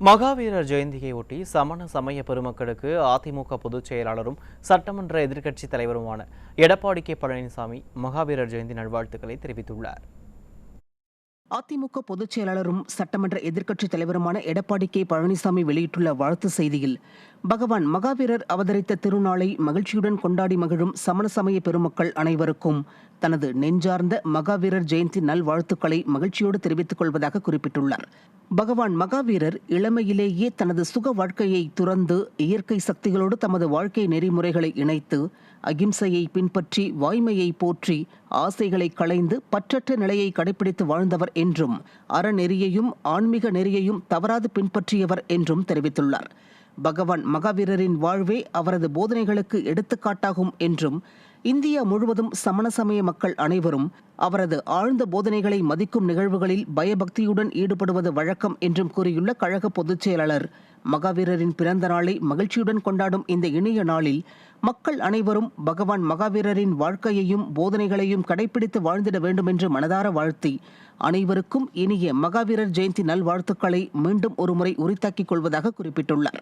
மகாவீரர் ஜெயந்தியையொட்டி சமண சமய பெருமக்களுக்கு அதிமுக பொதுச் செயலாளரும் சட்டமன்ற எதிர்க்கட்சித் தலைவருமான எடப்பாடி கே பழனிசாமி மகாவீரர் ஜெயந்தி நல்வாழ்த்துக்களை தெரிவித்துள்ளார். அதிமுக பொதுச் செயலாளரும் சட்டமன்ற எதிர்க்கட்சித் தலைவருமான எடப்பாடி கே பழனிசாமி வெளியிட்டுள்ள வாழ்த்து செய்தியில், பகவான் மகாவீரர் அவதரித்த திருநாளை மகிழ்ச்சியுடன் கொண்டாடி மகிழும் சமண சமய பெருமக்கள் அனைவருக்கும் தனது நெஞ்சார்ந்த மகாவீரர் ஜெயந்தி நல்வாழ்த்துக்களை மகிழ்ச்சியோடு தெரிவித்துக் கொள்வதாக குறிப்பிட்டுள்ளார். பகவான் மகாவீரர் இளமையிலேயே தனது சுக வாழ்க்கையை துறந்து இயற்கை சக்திகளோடு தமது வாழ்க்கை நெறிமுறைகளை இணைத்து அகிம்சையை பின்பற்றி வாய்மையை போற்றி ஆசைகளை களைந்து பற்றற்ற நிலையை கடைபிடித்து வாழ்ந்தவர் என்றும் அறநெறியையும் ஆன்மீக நெறியையும் தவறாது பின்பற்றியவர் என்றும் தெரிவித்துள்ளார். பகவான் மகாவீரரின் வாழ்வே அவரது போதனைகளுக்கு எடுத்துக்காட்டாகும் என்றும் இந்தியா முழுவதும் சமண சமய மக்கள் அனைவரும் அவரது ஆழ்ந்த போதனைகளை மதிக்கும் நிகழ்வுகளில் பயபக்தியுடன் ஈடுபடுவது வழக்கம் என்றும் கூறியுள்ள கழக பொதுச் செயலாளர், மகாவீரரின் பிறந்த நாளை மகிழ்ச்சியுடன் கொண்டாடும் இந்த இனிய நாளில் மக்கள் அனைவரும் பகவான் மகாவீரரின் வாழ்க்கையையும் போதனைகளையும் கடைபிடித்து வாழ்ந்திட வேண்டும் என்று மனதார வாழ்த்தி அனைவருக்கும் இனிய மகாவீரர் ஜெயந்தி நல்வாழ்த்துக்களை மீண்டும் ஒருமுறை உரித்தாக்கிக் கொள்வதாக குறிப்பிட்டுள்ளார்.